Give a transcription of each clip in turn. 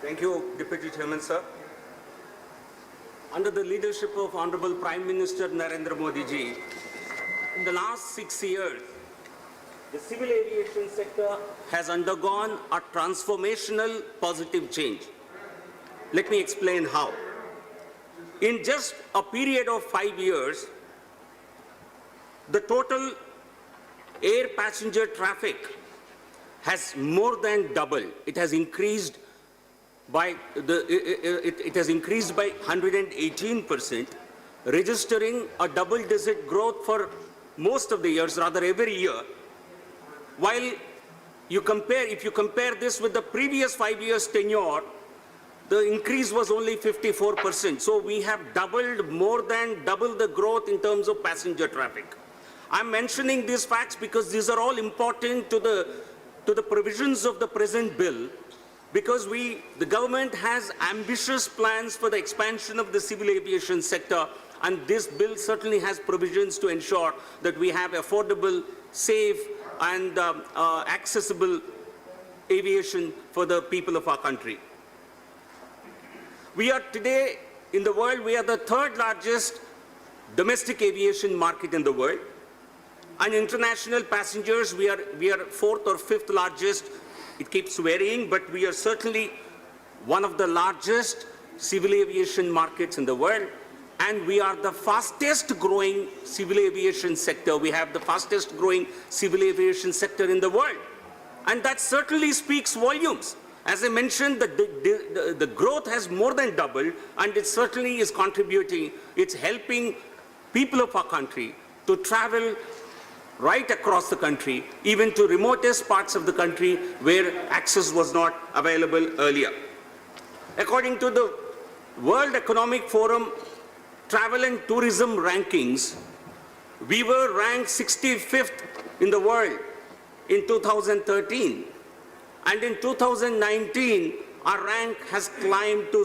Thank you, Deputy Chairman, sir. Under the leadership of Honorable Prime Minister Narendra Modi ji, in the last 6 years, the civil aviation sector has undergone a transformational positive change. Let me explain how. In just a period of 5 years, the total air passenger traffic has more than doubled. It has increased by 118%, registering a double-digit growth for most of the years, rather every year. While if you compare this with the previous 5 years tenure, the increase was only 54%. So we have more than double the growth in terms of passenger traffic. I'm mentioning these facts because these are all important to the provisions of the present bill, because the government has ambitious plans for the expansion of the civil aviation sector, and this bill certainly has provisions to ensure that we have affordable, safe, and accessible aviation for the people of our country. We are today, in the world, we are the third largest domestic aviation market in the world. And international passengers, we are fourth or fifth largest. It keeps varying, but we are certainly one of the largest civil aviation markets in the world. And we are the fastest growing civil aviation sector. We have the fastest growing civil aviation sector in the world. And that certainly speaks volumes. As I mentioned, the growth has more than doubled, and it certainly is contributing. It's helping people of our country to travel right across the country, even to remotest parts of the country where access was not available earlier. According to the World Economic Forum Travel and Tourism Rankings, we were ranked 65th in the world in 2013. And in 2019, our rank has climbed to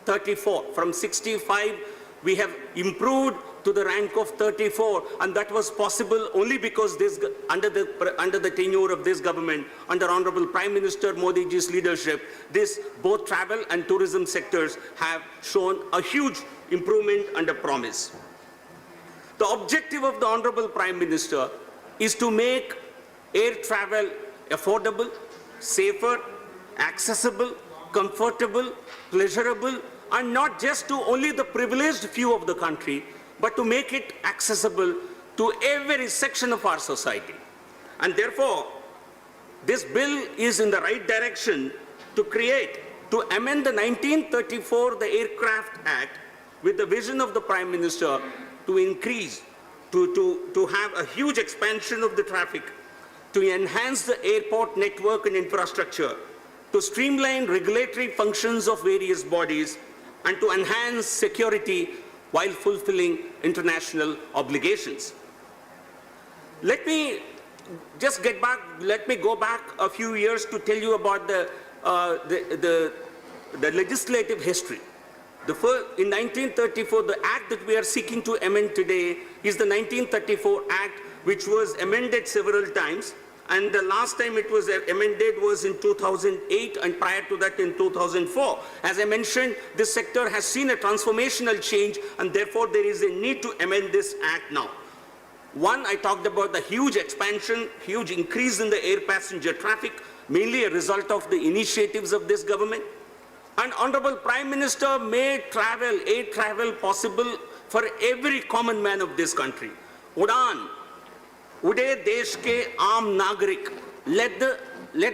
34. From 65, we have improved to the rank of 34, and that was possible only because under the tenure of this government, under Honorable Prime Minister Modi ji's leadership, both travel and tourism sectors have shown a huge improvement and a promise. The objective of the Honorable Prime Minister is to make air travel affordable, safer, accessible, comfortable, pleasurable, and not just to only the privileged few of the country, but to make it accessible to every section of our society. And therefore, this bill is in the right direction to amend the 1934, the Aircraft Act, with the vision of the Prime Minister to increase, to have a huge expansion of the traffic, to enhance the airport network and infrastructure, to streamline regulatory functions of various bodies, and to enhance security while fulfilling international obligations. Let me go back a few years to tell you about the legislative history. In 1934, the act that we are seeking to amend today is the 1934 Act, which was amended several times. And the last time it was amended was in 2008, and prior to that in 2004. As I mentioned, this sector has seen a transformational change, and therefore there is a need to amend this act now. One, I talked about the huge expansion, huge increase in the air passenger traffic, mainly a result of the initiatives of this government. And Honorable Prime Minister made air travel possible for every common man of this country. Udan, Ude Desh ke Aam Nagarik, let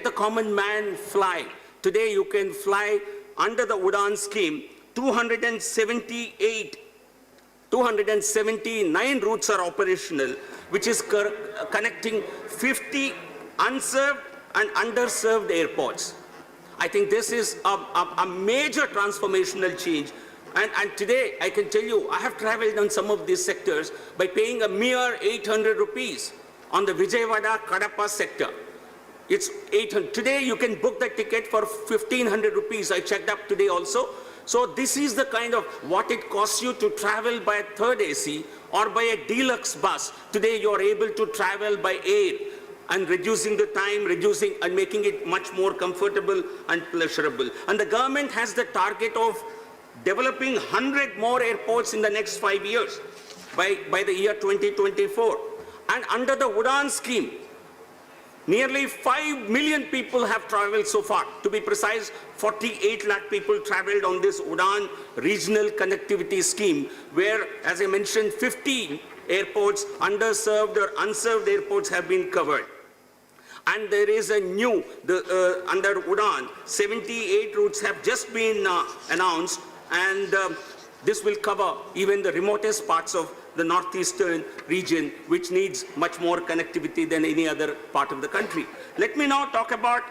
the common man fly. Today you can fly under the Udan scheme. 279 routes are operational, which is connecting 50 unserved and underserved airports. I think this is a major transformational change. And today, I can tell you, I have traveled on some of these sectors by paying a mere 800 rupees on the Vijayawada-Kadapa sector. It's 800. Today, you can book the ticket for 1,500 rupees. I checked up today also. So this is the kind of what it costs you to travel by a third AC or by a deluxe bus. Today, you're able to travel by air. and reducing the time, reducing and making it much more comfortable and pleasurable. And the government has the target of developing 100 more airports in the next 5 years by the year 2024. And under the UDAN scheme, nearly 5 million people have traveled so far. To be precise, 48 lakh people traveled on this UDAN regional connectivity scheme, where, as I mentioned, 15 airports, underserved or unserved airports have been covered. And there is a new, under UDAN, 78 routes have just been announced, and this will cover even the remotest parts of the northeastern region, which needs much more connectivity than any other part of the country. Let me now talk about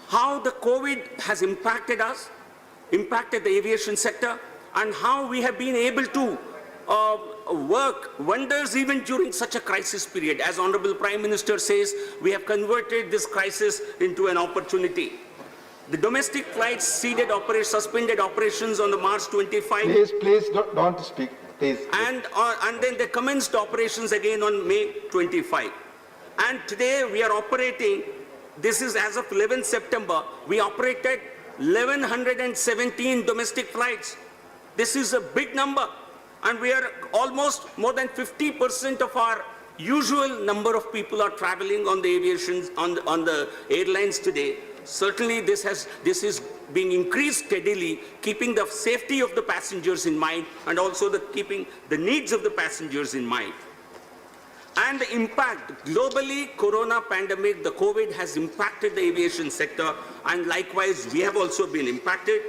how the COVID has impacted us, impacted the aviation sector, and how we have been able to work wonders even during such a crisis period. As Honorable Prime Minister says, we have converted this crisis into an opportunity. The domestic flights suspended operations on the March 25. Please don't speak. Please. And then they commenced operations again on May 25. And today we are operating, this is as of 11 September, we operated 1,117 domestic flights. This is a big number. And we are almost more than 50% of our usual number of people are traveling on the aviation, on the airlines today. Certainly this is being increased steadily, keeping the safety of the passengers in mind and also keeping the needs of the passengers in mind. And the impact, globally, corona pandemic, the COVID has impacted the aviation sector, and likewise we have also been impacted.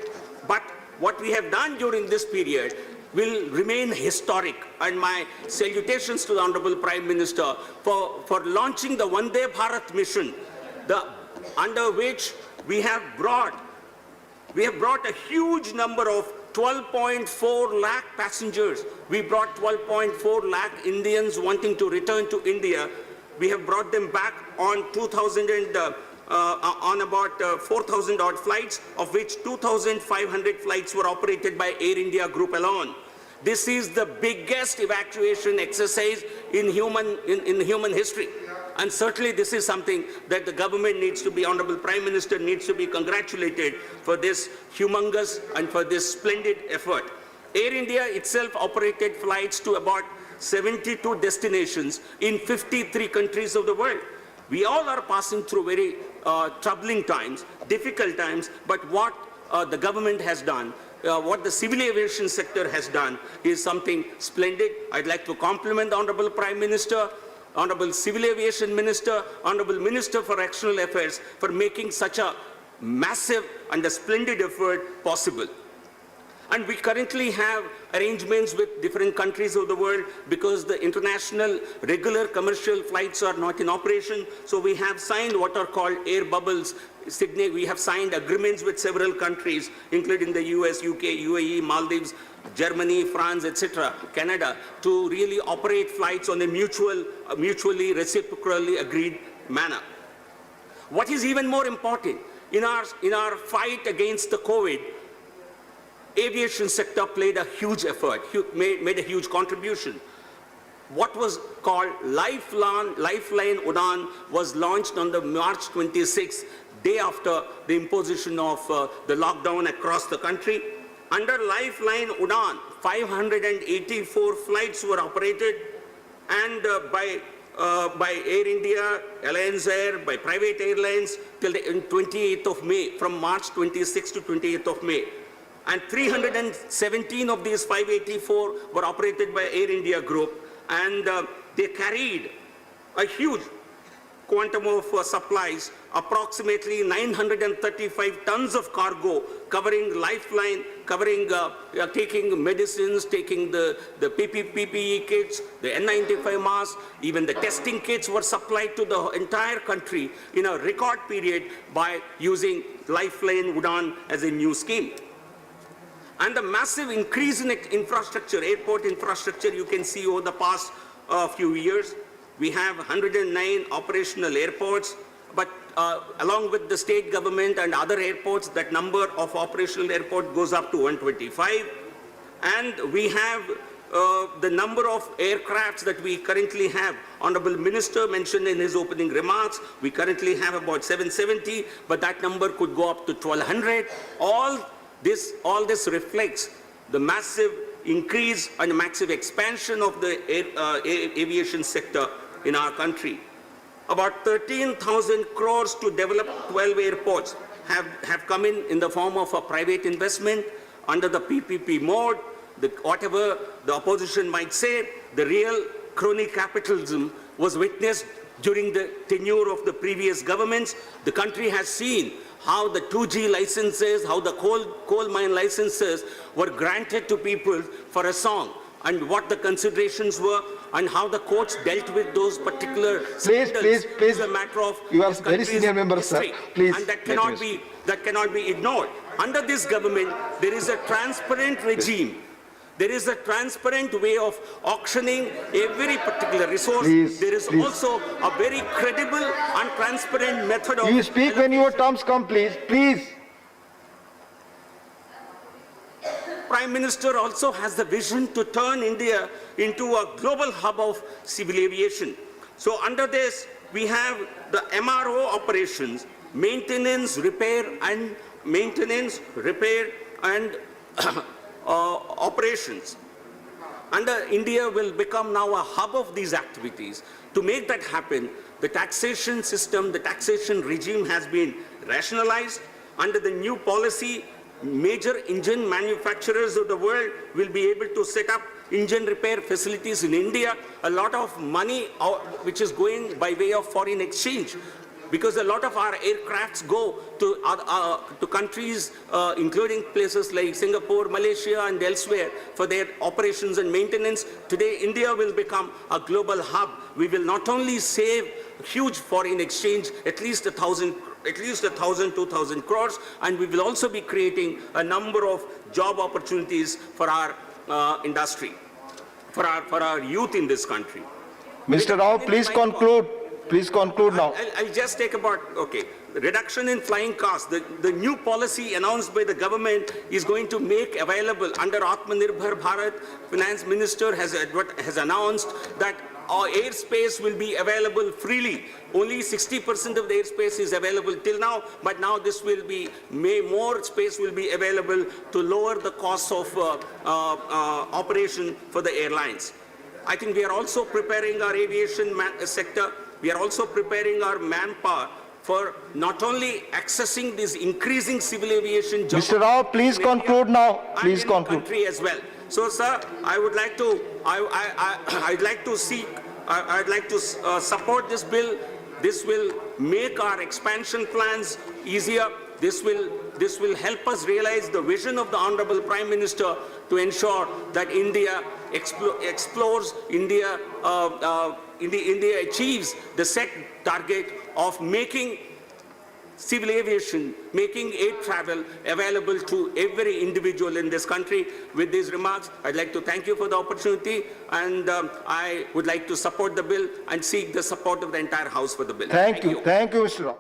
But what we have done during this period will remain historic, and my salutations to the Honorable Prime Minister for launching the Vande Bharat mission, under which we have brought a huge number of 12.4 lakh passengers. We brought 12.4 lakh Indians wanting to return to India. We have brought them back on 2,000 and on about 4,000 odd flights, of which 2,500 flights were operated by Air India Group alone. This is the biggest evacuation exercise in human history. And certainly this is something that the government needs to be, Honorable Prime Minister needs to be congratulated for this humongous and for this splendid effort. Air India itself operated flights to about 72 destinations in 53 countries of the world. We all are passing through very troubling times, difficult times, but what the government has done, what the civil aviation sector has done is something splendid. I'd like to compliment the Honorable Prime Minister, Honorable Civil Aviation Minister, Honorable Minister for External Affairs for making such a massive and a splendid effort possible. And we currently have arrangements with different countries of the world because the international regular commercial flights are not in operation. So we have signed what are called air bubbles. We have signed agreements with several countries, including the US, UK, UAE, Maldives, Germany, France, etc., Canada, to really operate flights on a mutually reciprocally agreed manner. What is even more important, in our fight against the COVID, aviation sector played a huge effort, made a huge contribution. What was called Lifeline UDAN was launched on the March 26th, day after the imposition of the lockdown across the country. Under Lifeline UDAN, 584 flights were operated, and by Air India, Alliance Air, by private airlines till the 28th of May, from March 26th to 28th of May. And 317 of these 584 were operated by Air India Group, and they carried a huge quantum of supplies, approximately 935 tons of cargo, covering Lifeline, covering taking medicines, taking the PPE kits, the N95 masks, even the testing kits were supplied to the entire country in a record period by using Lifeline UDAN as a new scheme. And the massive increase in infrastructure, airport infrastructure, you can see over the past few years. We have 109 operational airports, but along with the state government and other airports, that number of operational airports goes up to 125. And we have the number of aircrafts that we currently have. Honorable Minister mentioned in his opening remarks, we currently have about 770, but that number could go up to 1,200. All this reflects the massive increase and massive expansion of the aviation sector in our country. About 13,000 crores to develop 12 airports have come in the form of a private investment under the PPP mode. Whatever the opposition might say, the real crony capitalism was witnessed during the tenure of the previous governments. The country has seen how the 2G licenses, how the coal mine licenses were granted to people for a song, and what the considerations were, and how the courts dealt with those particular scandals is a matter of You are this very country's senior member, sir. history. Please, And that let cannot be ignored. Under this government, there is a transparent regime. There is a transparent way of auctioning every particular resource. Please, there is please. also a very credible and transparent method of... You speak when your terms come, please. Please. Prime Minister also has the vision to turn India into a global hub of civil aviation. So under this, we have the MRO operations, maintenance, repair and operations. And India will become now a hub of these activities. To make that happen, the taxation system, the taxation regime has been rationalized. Under the new policy, major engine manufacturers of the world will be able to set up engine repair facilities in India. A lot of money which is going by way of foreign exchange, because a lot of our aircrafts go to countries, including places like Singapore, Malaysia, and elsewhere for their operations and maintenance. Today, India will become a global hub. We will not only save huge foreign exchange, at least 1,000, 2,000 crores, and we will also be creating a number of job opportunities for our industry, for our youth in this country. Mr. Rao, please conclude. Please conclude now. I'll just take about, okay, reduction in flying costs. The new policy announced by the government is going to make available under Atmanirbhar Bharat. Finance Minister has announced that our airspace will be available freely. Only 60% of the airspace is available till now, but now this will be, more space will be available to lower the cost of operation for the airlines. I think we are also preparing our aviation sector. We are also preparing our manpower for not only accessing these increasing civil aviation jobs. Mr. Rao, please conclude now. Please conclude. Country as well. So, sir, I would like to, I'd like to support this bill. This will make our expansion plans easier. This will help us realize the vision of the Honorable Prime Minister to ensure that India explores, India achieves the set target of making civil aviation, making air travel available to every individual in this country. With these remarks, I'd like to thank you for the opportunity, and I would like to support the bill and seek the support of the entire House for the bill. Thank you. Thank you, Mr. Rao.